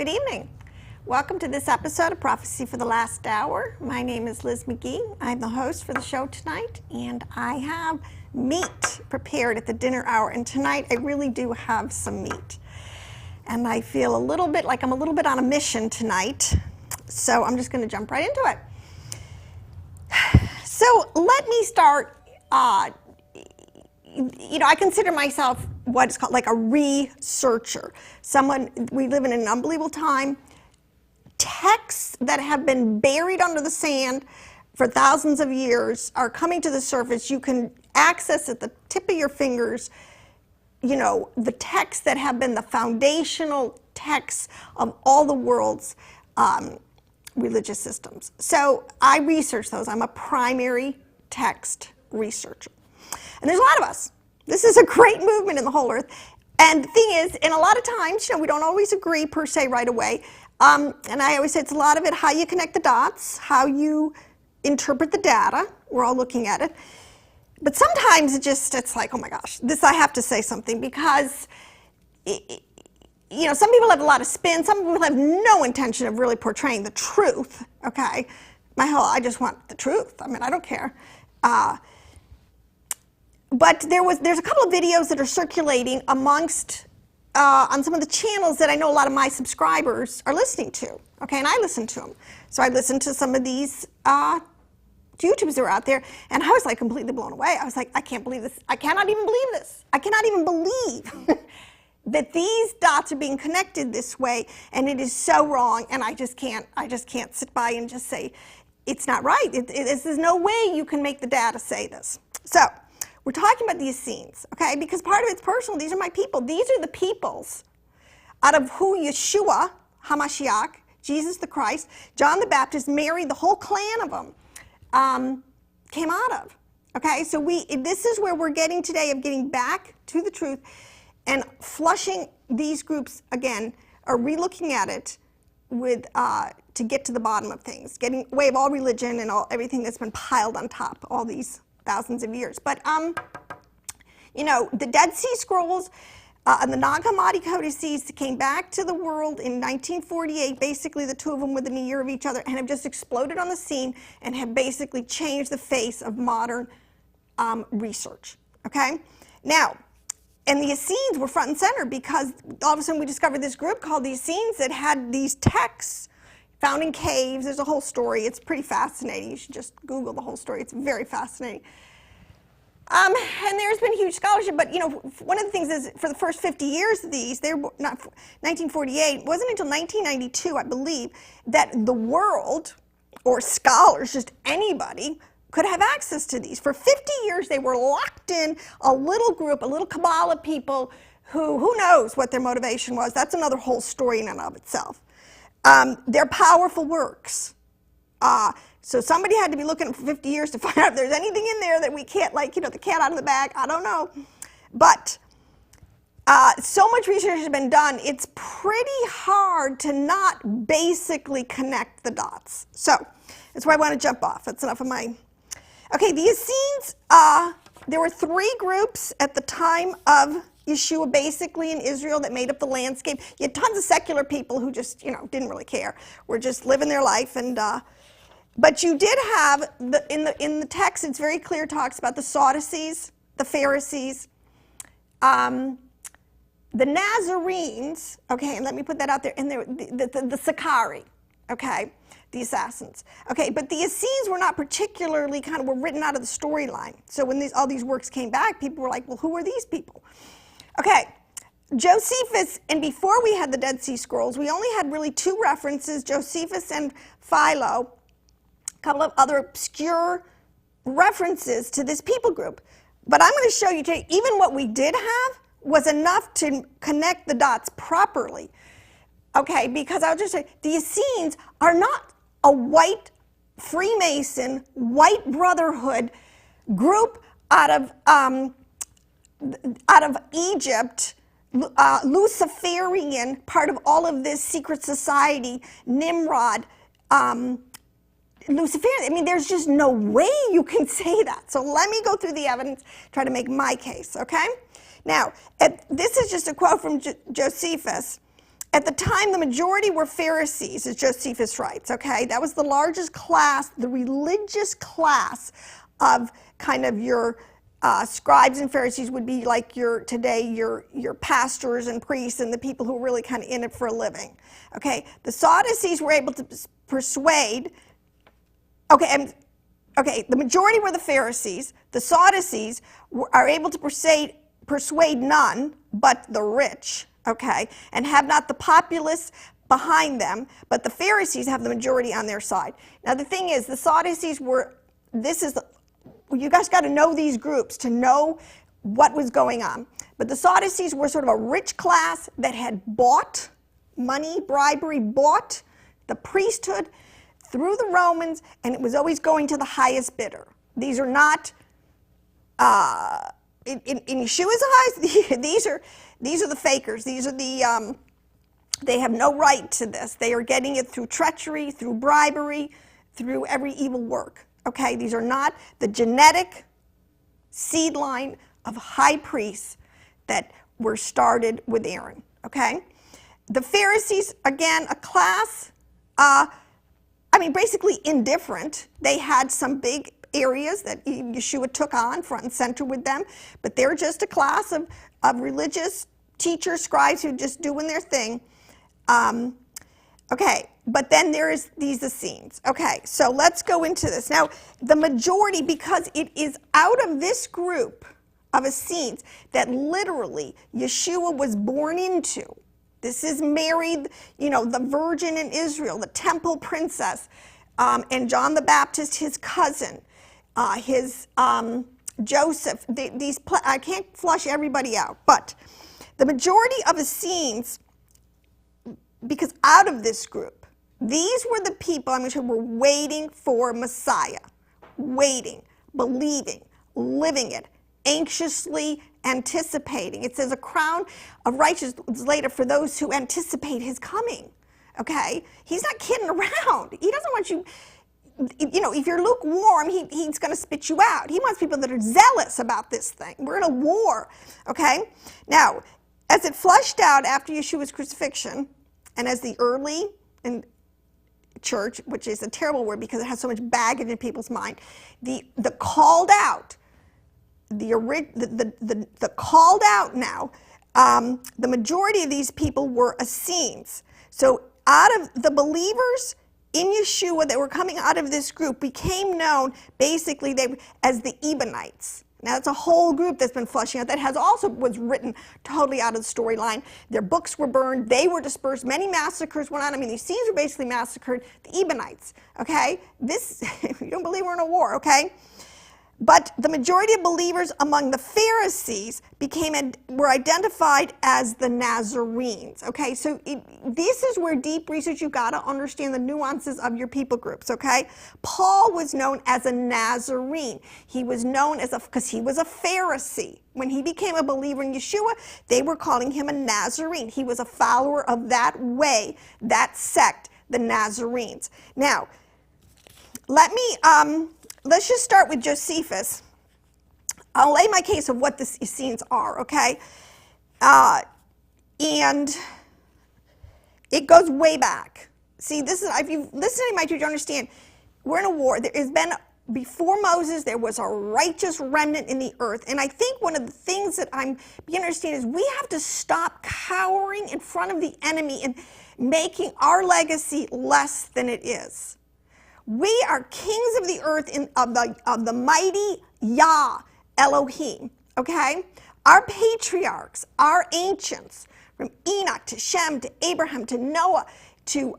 Good evening. Welcome to this episode of Prophecy for the Last Hour. My name is Liz McGee. I'm the host for the show tonight, and I have meat prepared at the dinner hour. And tonight I really do have some meat. And I feel a little bit like I'm a little bit on a mission tonight. So I'm just going to jump right into it. So let me start. I consider myself what is called like a researcher. We live in an unbelievable time. Texts that have been buried under the sand for thousands of years are coming to the surface. You can access at the tip of your fingers, the texts that have been the foundational texts of all the world's religious systems. So I research those. I'm a primary text researcher. And there's a lot of us. This is a great movement in the whole earth. And the thing is, and a lot of times, we don't always agree per se right away. And I always say it's a lot of it how you connect the dots, how you interpret the data. We're all looking at it. But sometimes it's like, oh my gosh, I have to say something because, some people have a lot of spin. Some people have no intention of really portraying the truth, okay? I just want the truth. I don't care. But there's a couple of videos that are circulating amongst on some of the channels that I know a lot of my subscribers are listening to. Okay, and I listen to them. So I listened to some of these YouTubers that are out there, and I was like completely blown away. I was like, I can't believe this. I cannot even believe this. I cannot even believe that these dots are being connected this way, and it is so wrong. And I just can't sit by and just say it's not right. There's no way you can make the data say this. So we're talking about the Essenes, okay? Because part of it's personal. These are my people. These are the peoples out of who Yashua, HaMashiach, Jesus the Christ, John the Baptist, Mary, the whole clan of them came out of, okay? So this is where we're getting today, of getting back to the truth and flushing these groups again, or relooking at it with to get to the bottom of things, getting away of all religion and everything that's been piled on top all these thousands of years. But, the Dead Sea Scrolls and the Nag Hammadi codices came back to the world in 1948, basically the two of them within a year of each other, and have just exploded on the scene and have basically changed the face of modern research, okay? Now, and the Essenes were front and center because all of a sudden we discovered this group called the Essenes that had these texts found in caves. There's a whole story. It's pretty fascinating. You should just Google the whole story. It's very fascinating. And there's been huge scholarship, but one of the things is for the first 50 years of these, they were not 1948. It wasn't until 1992, I believe, that the world or scholars, just anybody, could have access to these. For 50 years, they were locked in a little group, a little cabal of people who knows what their motivation was. That's another whole story in and of itself. They're powerful works. So somebody had to be looking for 50 years to find out if there's anything in there that we can't, the cat out of the bag. I don't know. But so much research has been done, it's pretty hard to not basically connect the dots. So that's why I want to jump off. That's enough of my... Okay, the Essenes, there were three groups at the time of Yeshua, basically in Israel, that made up the landscape. You had tons of secular people who just, didn't really care. Were just living their life. And but you did have in the text. It's very clear. Talks about the Sadducees, the Pharisees, the Nazarenes. Okay, and let me put that out there. And the Sicarii. Okay, the assassins. Okay, but the Essenes were not particularly were written out of the storyline. So when all these works came back, people were like, well, who are these people? Okay, Josephus, and before we had the Dead Sea Scrolls, we only had really two references, Josephus and Philo, a couple of other obscure references to this people group. But I'm going to show you today, even what we did have was enough to connect the dots properly. Okay, because I'll just say, the Essenes are not a white Freemason, white brotherhood group out of Egypt, Luciferian, part of all of this secret society, Nimrod, Luciferian. There's just no way you can say that. So let me go through the evidence, try to make my case, okay? Now, this is just a quote from Josephus. At the time, the majority were Pharisees, as Josephus writes, okay? That was the largest class, the religious class of kind of your scribes and Pharisees would be like your pastors and priests and the people who are really kind of in it for a living, okay? The Sadducees were able to persuade, the majority were the Pharisees. The Sadducees are able to persuade none but the rich, okay, and have not the populace behind them, but the Pharisees have the majority on their side. Now the thing is, the Sadducees you guys got to know these groups to know what was going on. But the Sadducees were sort of a rich class that had bought bribery, bought the priesthood through the Romans, and it was always going to the highest bidder. These are not, in Yeshua's eyes, these are the fakers. These are they have no right to this. They are getting it through treachery, through bribery, through every evil work. Okay, these are not the genetic seed line of high priests that were started with Aaron. Okay, the Pharisees, again, a class, basically indifferent. They had some big areas that Yeshua took on front and center with them, but they're just a class of religious teachers, scribes who just doing their thing. Okay, but then there is these Essenes. Okay, so let's go into this. Now, the majority, because it is out of this group of Essenes that literally Yeshua was born into. This is Mary, the virgin in Israel, the temple princess, and John the Baptist, his cousin, Joseph. I can't flush everybody out, but the majority of Essenes, because out of this group, these were the people who were waiting for Messiah, waiting, believing, living it, anxiously anticipating. It says a crown of righteousness is later for those who anticipate his coming. Okay? He's not kidding around. He doesn't want you, if you're lukewarm, he's going to spit you out. He wants people that are zealous about this thing. We're in a war. Okay? Now, as it flushed out after Yeshua's crucifixion, and as the early church, which is a terrible word because it has so much baggage in people's mind, the called out, the called out now, the majority of these people were Essenes. So out of the believers in Yeshua that were coming out of this group became known basically as the Ebionites. Now, it's a whole group that's been flushing out that was written totally out of the storyline. Their books were burned. They were dispersed. Many massacres went on. These Essenes were basically massacred. The Ebionites, okay? You don't believe we're in a war, okay? But the majority of believers among the Pharisees were identified as the Nazarenes, okay? So this is where deep research, you've got to understand the nuances of your people groups, okay? Paul was known as a Nazarene. He was known because he was a Pharisee. When he became a believer in Yeshua, they were calling him a Nazarene. He was a follower of that way, that sect, the Nazarenes. Now, let's just start with Josephus. I'll lay my case of what the Essenes are, okay? And it goes way back. See, if you've listened to my teaching, you understand, we're in a war. There has been, before Moses, there was a righteous remnant in the earth. And I think one of the things that I'm beginning to understand is we have to stop cowering in front of the enemy and making our legacy less than it is. We are kings of the earth of the mighty Yah Elohim, okay? Our patriarchs, our ancients, from Enoch to Shem to Abraham to Noah to,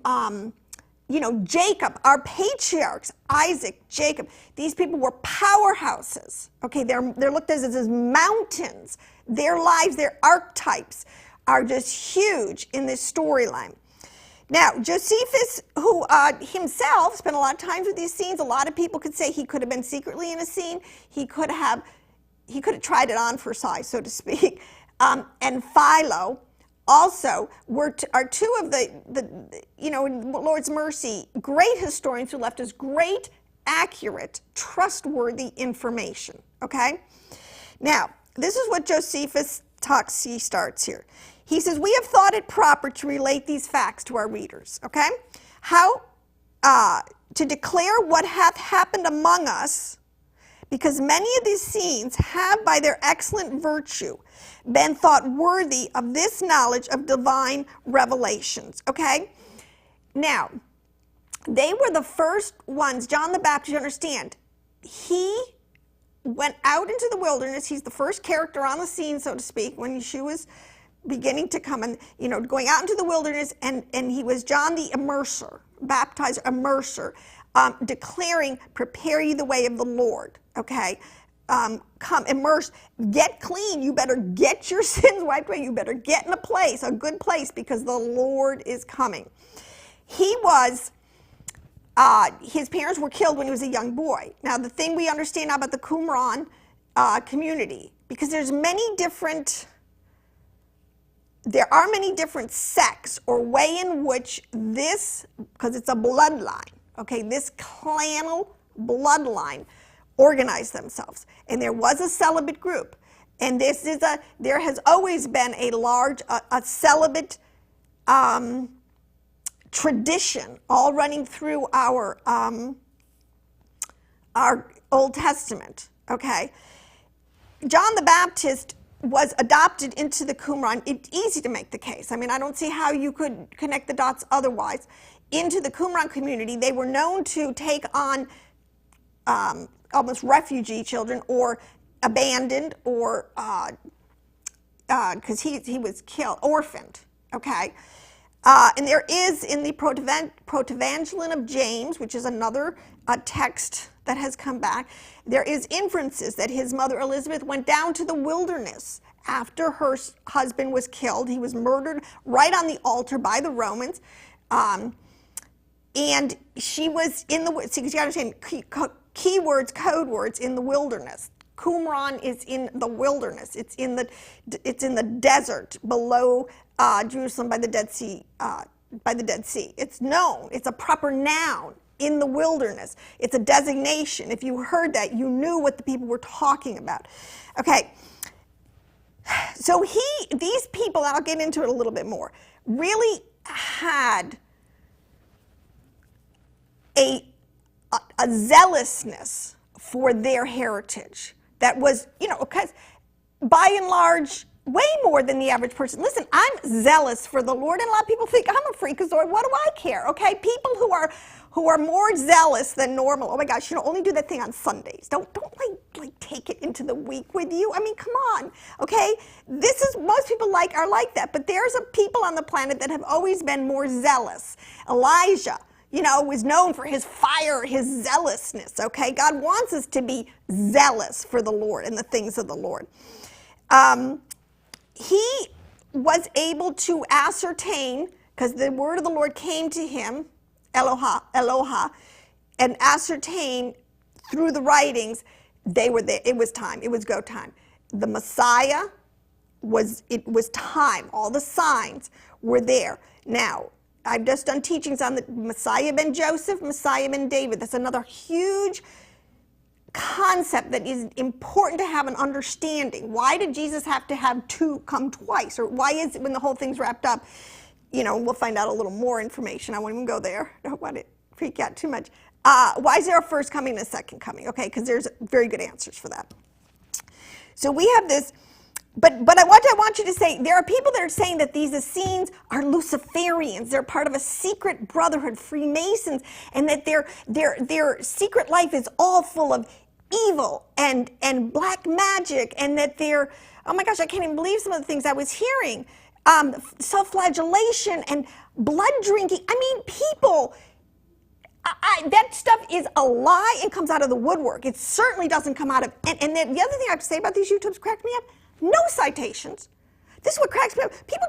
Jacob, our patriarchs, Isaac, Jacob, these people were powerhouses, okay? They're looked at as mountains. Their lives, their archetypes are just huge in this storyline. Now, Josephus, who himself spent a lot of time with these Essenes, a lot of people could say he could have been secretly an Essene. He could have tried it on for size, so to speak. And Philo also are two of the Lord's mercy, great historians who left us great, accurate, trustworthy information, okay? Now, this is what Josephus he starts here. He says, we have thought it proper to relate these facts to our readers, okay? How, to declare what hath happened among us, because many of these scenes have by their excellent virtue been thought worthy of this knowledge of divine revelations, okay? Now, they were the first ones, John the Baptist, you understand, he went out into the wilderness. He's the first character on the scene, so to speak, when Yeshua was beginning to come and, going out into the wilderness, and he was John the immerser, baptizer, immerser, declaring, prepare ye the way of the Lord, okay? Come, immerse, get clean. You better get your sins wiped away. You better get in a good place, because the Lord is coming. He was, his parents were killed when he was a young boy. Now, the thing we understand now about the Qumran community, because there are many different sects or way in which this, because it's a bloodline, okay, this clanal bloodline organized themselves. And there was a celibate group. And there has always been a large, a celibate tradition all running through our Old Testament, okay? John the Baptist was adopted into the Qumran. It's easy to make the case. I mean, I don't see how you could connect the dots otherwise. Into the Qumran community, they were known to take on almost refugee children, or abandoned, or because he was killed, orphaned, okay? And there is in the Protevangelion of James, which is another text that has come back, there is inferences that his mother Elizabeth went down to the wilderness after her husband was killed. He was murdered right on the altar by the Romans. And she was in the, see, you got to understand, keywords, code words, in the wilderness. Qumran is in the wilderness. It's in the desert below Jerusalem by the Dead Sea. It's known. It's a proper noun. In the wilderness. It's a designation. If you heard that, you knew what the people were talking about. Okay. So these people, and I'll get into it a little bit more, really had a zealousness for their heritage that was, because by and large, way more than the average person. Listen, I'm zealous for the Lord, and a lot of people think I'm a freakazoid. What do I care? Okay, people who are more zealous than normal. Oh my gosh, only do that thing on Sundays. Don't like take it into the week with you. I mean, come on. Okay, this is, most people are like that, but there's a people on the planet that have always been more zealous. Elijah, was known for his fire, his zealousness. Okay, God wants us to be zealous for the Lord and the things of the Lord. He was able to ascertain, because the word of the Lord came to him, Eloha, and ascertain through the writings, they were there. It was time. It was go time. The Messiah it was time. All the signs were there. Now, I've just done teachings on the Messiah ben Joseph, Messiah ben David. That's another huge concept that is important to have an understanding. Why did Jesus have to have two come twice? Or why is it when the whole thing's wrapped up, we'll find out a little more information. I won't even go there. I don't want to freak out too much. Why is there a first coming and a second coming? Okay, because there's very good answers for that. So we have this, but I want you to say, there are people that are saying that these Essenes are luciferians. They're part of a secret brotherhood, freemasons, and that their secret life is all full of evil and black magic, and that they're, oh my gosh, I can't even believe some of the things I was hearing. Self-flagellation and blood drinking. I mean, people, that stuff is a lie and comes out of the woodwork. It certainly doesn't come out of, and then the other thing I have to say about these YouTubes cracked me up, no citations. This is what cracks me up. People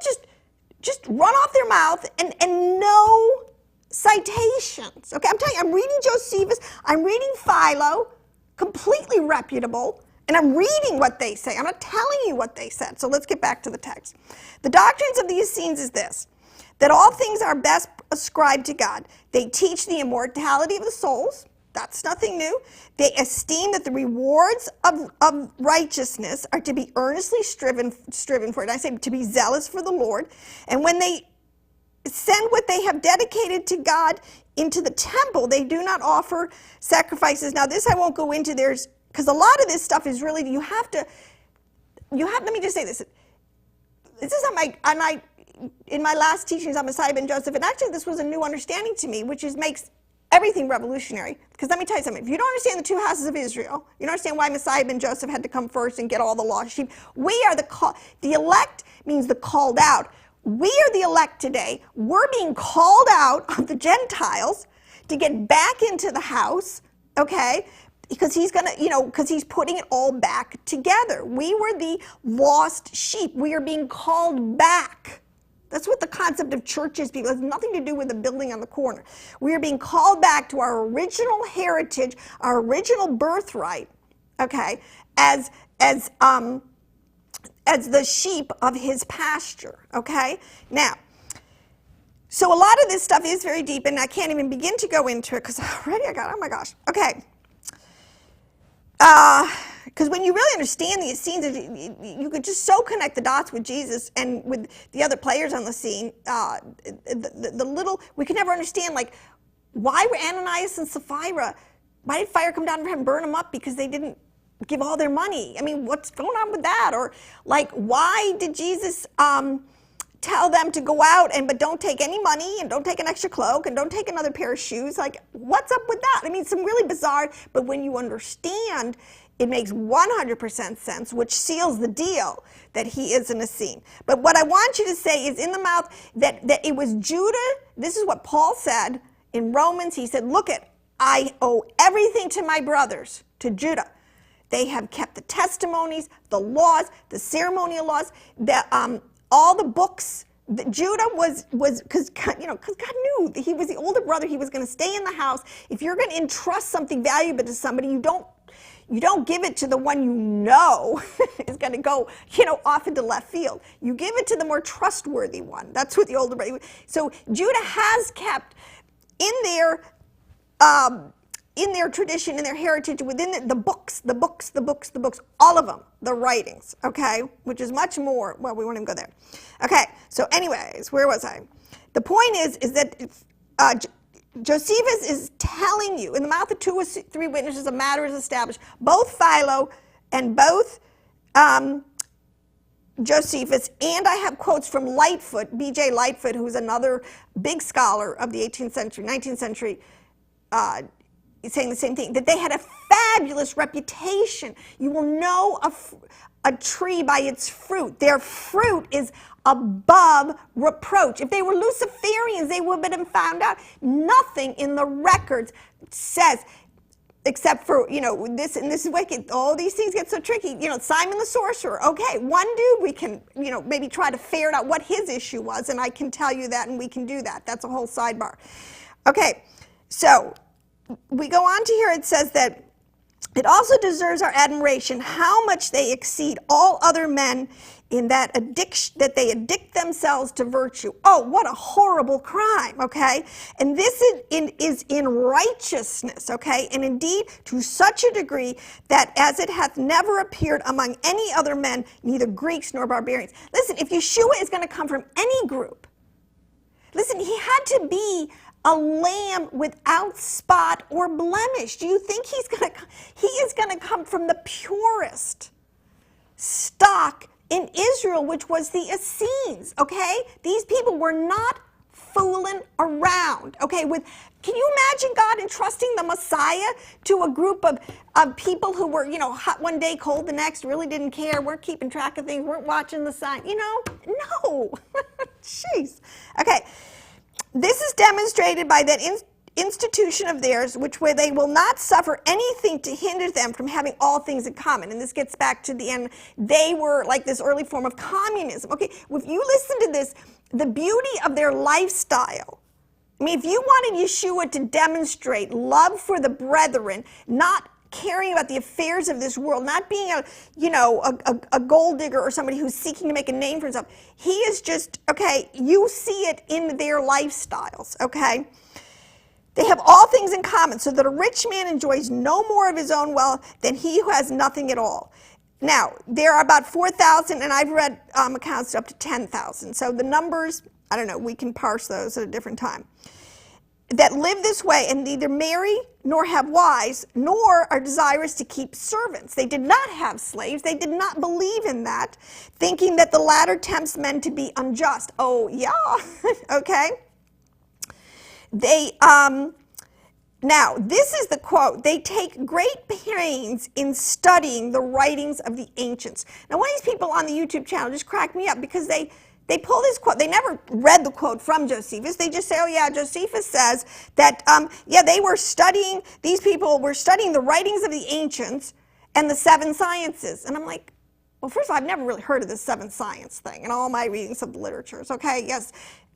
just run off their mouth and no citations. Okay, I'm telling you, I'm reading Josephus, I'm reading Philo, completely reputable, and I'm reading what they say. I'm not telling you what they said. So let's get back to the text. The doctrines of the Essenes is this, that all things are best ascribed to God. They teach the immortality of the souls, That's nothing new. They esteem that the rewards of righteousness are to be earnestly striven for. And I say to be zealous for the Lord. And when they send what they have dedicated to God into the temple, they do not offer sacrifices. Now, this I won't go into. Because a lot of this stuff is really, let me just say this. This is in my last teachings on Messiah ben Joseph, and actually this was a new understanding to me, which makes everything revolutionary. Because let me tell you something. If you don't understand the two houses of Israel, you don't understand why Messiah ben Joseph had to come first and get all the lost sheep. We are the elect means the called out. We are the elect today. We're being called out of the Gentiles to get back into the house, okay? Because he's going to, because he's putting it all back together. We were the lost sheep. We are being called back. That's what the concept of church is, people. It has nothing to do with the building on the corner. We are being called back to our original heritage, our original birthright, okay, as the sheep of his pasture, okay? Now, so a lot of this stuff is very deep, and I can't even begin to go into it because already oh my gosh, okay. Because when you really understand the Essenes, you could just so connect the dots with Jesus and with the other players on the scene. We could never understand, like, why were Ananias and Sapphira, why did fire come down from heaven and burn them up? Because they didn't give all their money. I mean, what's going on with that? Or, like, why did Jesus tell them to go out but don't take any money and don't take an extra cloak and don't take another pair of shoes? Like, what's up with that? I mean, some really bizarre, but when you understand, it makes 100% sense, which seals the deal that he is an Essene. But what I want you to say is in the mouth that it was Judah. This is what Paul said in Romans. He said, look, I owe everything to my brothers, to Judah. They have kept the testimonies, the laws, the ceremonial laws, all the books. Judah was because God knew that he was the older brother. He was going to stay in the house. If you're going to entrust something valuable to somebody, you don't give it to the one you know is going to go off into left field. You give it to the more trustworthy one. That's what the older brother. So Judah has kept in their tradition, in their heritage, within the books, all of them, the writings, okay, which is much more, well, we won't even go there. Okay, so anyways, where was I? The point is that Josephus is telling you, in the mouth of 2 or 3 witnesses, a matter is established. Both Philo and both Josephus, and I have quotes from Lightfoot, B.J. Lightfoot, who's another big scholar of the 18th century, 19th century, saying the same thing, that they had a fabulous reputation. You will know a tree by its fruit. Their fruit is above reproach. If they were luciferians, they would have been found out. Nothing in the records says, except for, this, and this is wicked, all these things get so tricky. Simon the sorcerer, okay, one dude we can, maybe try to ferret out what his issue was, and I can tell you that, and we can do that. That's a whole sidebar. Okay, so we go on to here. It says that it also deserves our admiration how much they exceed all other men in that they addict themselves to virtue. Oh, what a horrible crime, okay? And this is in righteousness, okay? And indeed, to such a degree that as it hath never appeared among any other men, neither Greeks nor barbarians. Listen, if Yeshua is going to come from any group, listen, he had to be a lamb without spot or blemish. Do you think he is going to come from the purest stock in Israel, which was the Essenes, okay? These people were not fooling around, okay? Can you imagine God entrusting the Messiah to a group of people who were, hot one day, cold the next, really didn't care, weren't keeping track of things, weren't watching the sign, No. Jeez. Okay. This is demonstrated by that institution of theirs, where they will not suffer anything to hinder them from having all things in common. And this gets back to the end. They were like this early form of communism. Okay, if you listen to this, the beauty of their lifestyle. I mean, if you wanted Yeshua to demonstrate love for the brethren, not caring about the affairs of this world, not being a gold digger or somebody who's seeking to make a name for himself. He is just, okay, you see it in their lifestyles, okay? They have all things in common, so that a rich man enjoys no more of his own wealth than he who has nothing at all. Now, there are about 4,000, and I've read accounts up to 10,000. So the numbers, I don't know, we can parse those at a different time. That live this way and neither marry nor have wives, nor are desirous to keep servants. They did not have slaves. They did not believe in that, thinking that the latter tempts men to be unjust. Oh, yeah, okay. They, now, this is the quote. They take great pains in studying the writings of the ancients. Now, one of these people on the YouTube channel just cracked me up because they pull this quote. They never read the quote from Josephus. They just say, oh, yeah, Josephus says that, they were studying, these people were studying the writings of the ancients and the seven sciences. And I'm like, well, first of all, I've never really heard of the seven science thing in all my readings of the literatures. Okay, yes,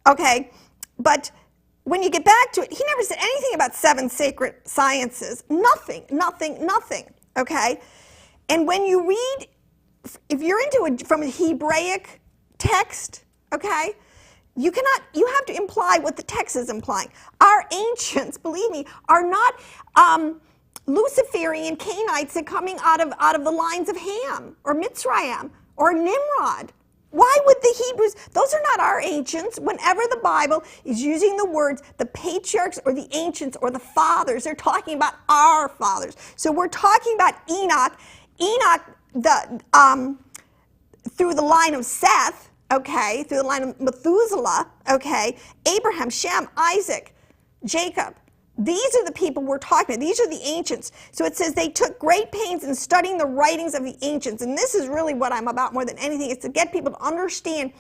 okay. But when you get back to it, he never said anything about seven sacred sciences. Nothing, okay? And when you read, if you're into from a Hebraic text, okay, you have to imply what the text is implying. Our ancients, believe me, are not Luciferian Canaanites that are coming out of the lines of Ham or Mitzrayim or Nimrod. Why would the Hebrews, those are not our ancients. Whenever the Bible is using the words the patriarchs or the ancients or the fathers, they're talking about our fathers. So we're talking about Enoch, through the line of Seth, okay, through the line of Methuselah, okay, Abraham, Shem, Isaac, Jacob. These are the people we're talking about. These are the ancients. So it says they took great pains in studying the writings of the ancients. And this is really what I'm about more than anything, is to get people to understand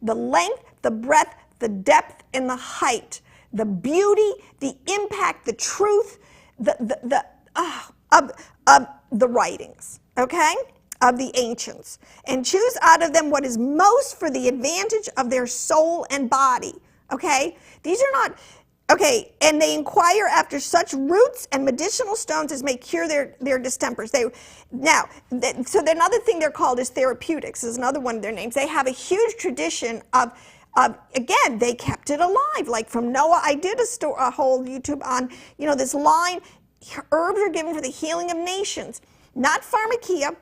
the length, the breadth, the depth, and the height, the beauty, the impact, the truth, of the writings, okay, of the ancients. And choose out of them what is most for the advantage of their soul and body, okay? These are not... Okay, and they inquire after such roots and medicinal stones as may cure their distempers. So another thing they're called is therapeutics, is another one of their names. They have a huge tradition of again, they kept it alive. Like from Noah, I did a whole YouTube on, this line, herbs are given for the healing of nations. Not pharmakia,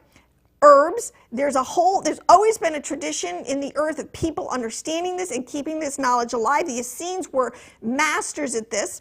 herbs. There's always been a tradition in the earth of people understanding this and keeping this knowledge alive. The Essenes were masters at this.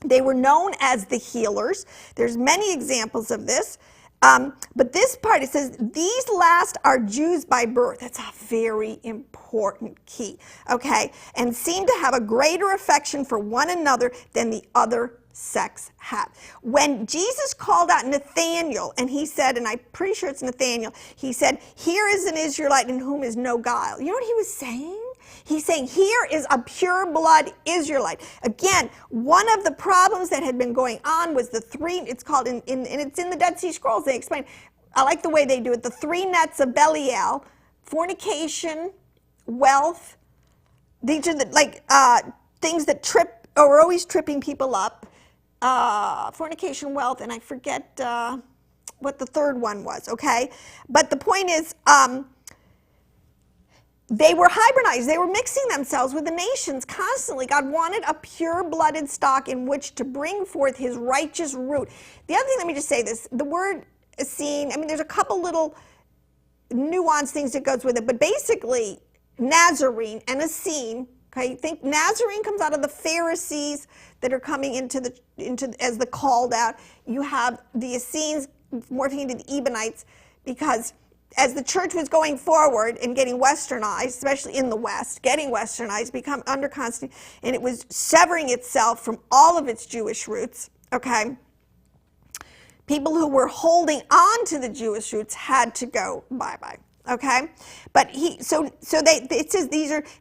They were known as the healers. There's many examples of this. But this part, it says, these last are Jews by birth. That's a very important key, okay? And seem to have a greater affection for one another than the other sex have. When Jesus called out Nathanael, and he said, and I'm pretty sure it's Nathanael, he said, here is an Israelite in whom is no guile. You know what he was saying? He's saying, here is a pure blood Israelite. Again, one of the problems that had been going on was the three, it's called, and it's in the Dead Sea Scrolls, they explain, I like the way they do it, the three nets of Belial: fornication, wealth. These are the things that trip, or are always tripping people up. Fornication, wealth, and I forget what the third one was, okay? But the point is, they were hybridized. They were mixing themselves with the nations constantly. God wanted a pure-blooded stock in which to bring forth his righteous root. The other thing, let me just say this, the word Essene, there's a couple little nuanced things that goes with it, but basically, Nazarene and Essene, okay, think Nazarene comes out of the Pharisees that are coming into as the called out. You have the Essenes morphing into the Ebionites, because as the church was going forward and getting westernized, especially in the West, getting westernized, become under Constantine, and it was severing itself from all of its Jewish roots, okay? People who were holding on to the Jewish roots had to go bye-bye. Okay, but it says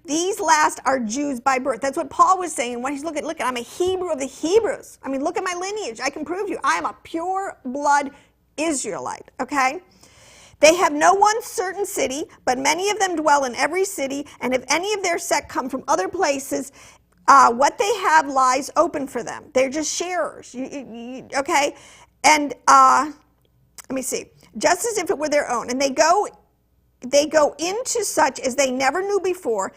these last are Jews by birth. That's what Paul was saying when he's look at I'm a Hebrew of the Hebrews. Look at my lineage. I can prove to you I am a pure blood Israelite. Okay, they have no one certain city, but many of them dwell in every city. And if any of their sect come from other places, what they have lies open for them. They're just sharers. Okay, and let me see. Just as if it were their own, and they go into such as they never knew before,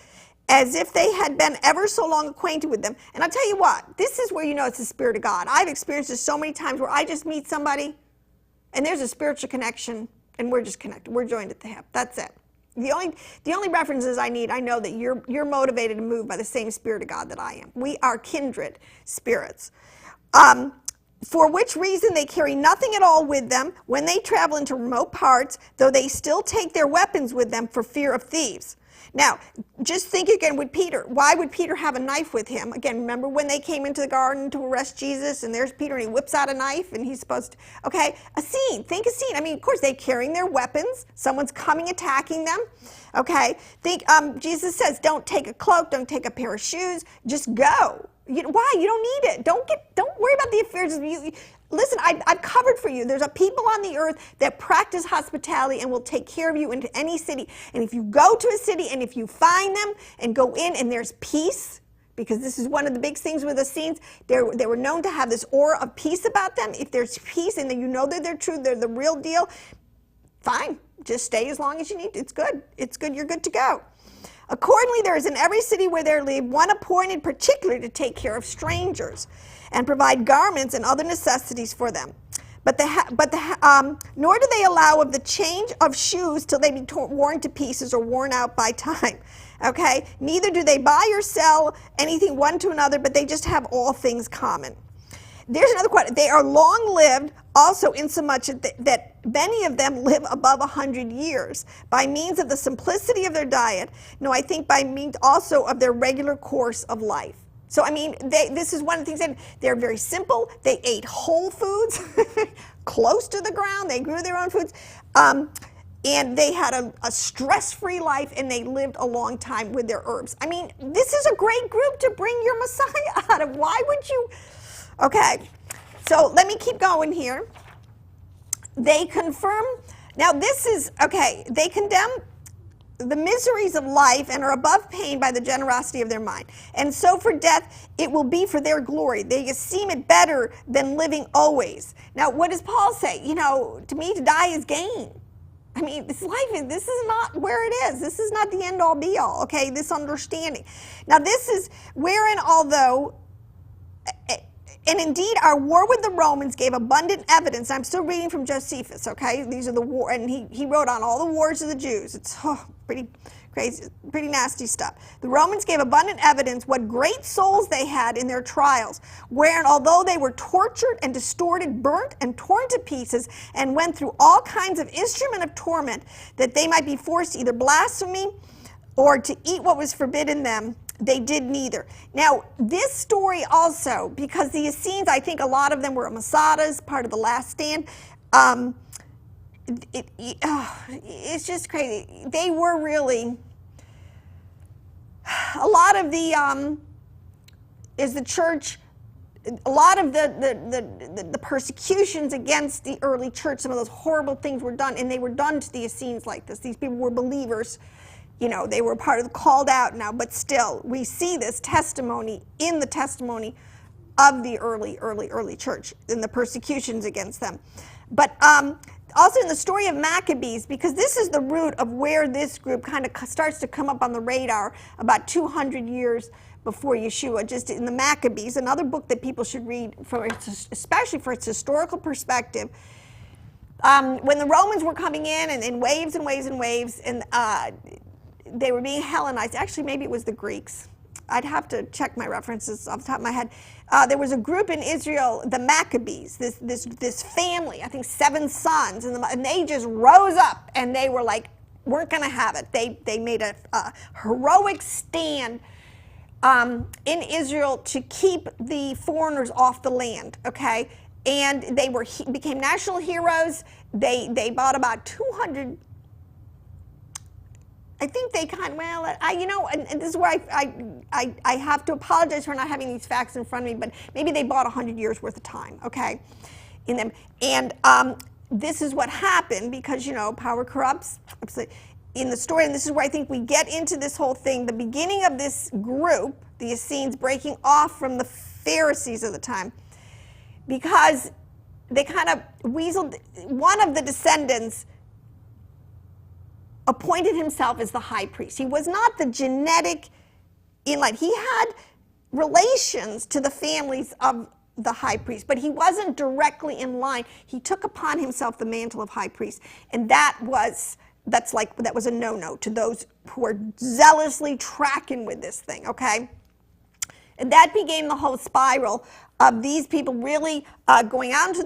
as if they had been ever so long acquainted with them. And I'll tell you what, this is where you know it's the Spirit of God. I've experienced this so many times where I just meet somebody and there's a spiritual connection and we're just connected. We're joined at the hip. That's it. The only references I need, I know that you're motivated and moved by the same Spirit of God that I am. We are kindred spirits. For which reason they carry nothing at all with them when they travel into remote parts, though they still take their weapons with them for fear of thieves. Now, just think again with Peter. Why would Peter have a knife with him? Again, remember when they came into the garden to arrest Jesus, and there's Peter, and he whips out a knife, and he's supposed to, okay, a scene. Think a scene. I mean, of course, they're carrying their weapons. Someone's coming, attacking them. Okay, think, Jesus says, don't take a cloak, don't take a pair of shoes, just go. Why? You don't need it. Don't worry about the affairs of you. Listen, I've covered for you. There's a people on the earth that practice hospitality and will take care of you into any city. And if you go to a city and if you find them and go in and there's peace, because this is one of the big things with the Essenes, they were known to have this aura of peace about them. If there's peace and then you know that they're true, they're the real deal, fine. Just stay as long as you need. It's good. It's good. You're good to go. Accordingly, there is in every city where they live one appointed particularly to take care of strangers and provide garments and other necessities for them. Nor do they allow of the change of shoes till they be worn to pieces or worn out by time. Okay? Neither do they buy or sell anything one to another, but they just have all things common. There's another quote. They are long-lived also insomuch that many of them live above 100 years by means of the simplicity of their diet. No, I think by means also of their regular course of life. So, I mean, this is one of the things that they're very simple. They ate whole foods, close to the ground. They grew their own foods. And they had a stress-free life, and they lived a long time with their herbs. I mean, this is a great group to bring your Messiah out of. Why would you? Okay, so let me keep going here. They confirm, now this is, okay, they condemn the miseries of life and are above pain by the generosity of their mind. And so for death, it will be for their glory. They esteem it better than living always. Now, what does Paul say? You know, to me, to die is gain. I mean, this is not where it is. This is not the end all be all, okay, this understanding. Now, this is wherein, although, and indeed, our war with the Romans gave abundant evidence. I'm still reading from Josephus, okay? These are the war, and he wrote on all the wars of the Jews. It's pretty crazy, pretty nasty stuff. The Romans gave abundant evidence what great souls they had in their trials, wherein although they were tortured and distorted, burnt and torn to pieces, and went through all kinds of instrument of torment, that they might be forced to either blaspheme or to eat what was forbidden them, they did neither. Now, this story also, because the Essenes, I think a lot of them were Masadas, part of the Last Stand. It's just crazy. They were really, a lot of the, is the church, a lot of the persecutions against the early church, some of those horrible things were done, and they were done to the Essenes like this. These people were believers. You know, they were part of the called out now, but still, we see this testimony in the testimony of the early church, in the persecutions against them. But also in the story of Maccabees, because this is the root of where this group kind of starts to come up on the radar about 200 years before Yeshua, just in the Maccabees, another book that people should read, especially for its historical perspective. When the Romans were coming in waves and waves and waves, and they were being Hellenized. Actually, maybe it was the Greeks. I'd have to check my references off the top of my head. There was a group in Israel, the Maccabees, this family, I think 7 sons, and they just rose up, and they were like, weren't going to have it. They made a heroic stand in Israel to keep the foreigners off the land, okay? And they became national heroes. They bought about 200. I think they and this is where I have to apologize for not having these facts in front of me, but maybe they bought 100 years worth of time, okay, in them. And this is what happened because, power corrupts. In the story, and this is where I think we get into this whole thing, the beginning of this group, the Essenes breaking off from the Pharisees of the time, because they kind of weaseled, one of the descendants appointed himself as the high priest. He was not the genetic in line. He had relations to the families of the high priest, but he wasn't directly in line. He took upon himself the mantle of high priest, and that was a no-no to those who are zealously tracking with this thing, okay? And that began the whole spiral of these people really going out into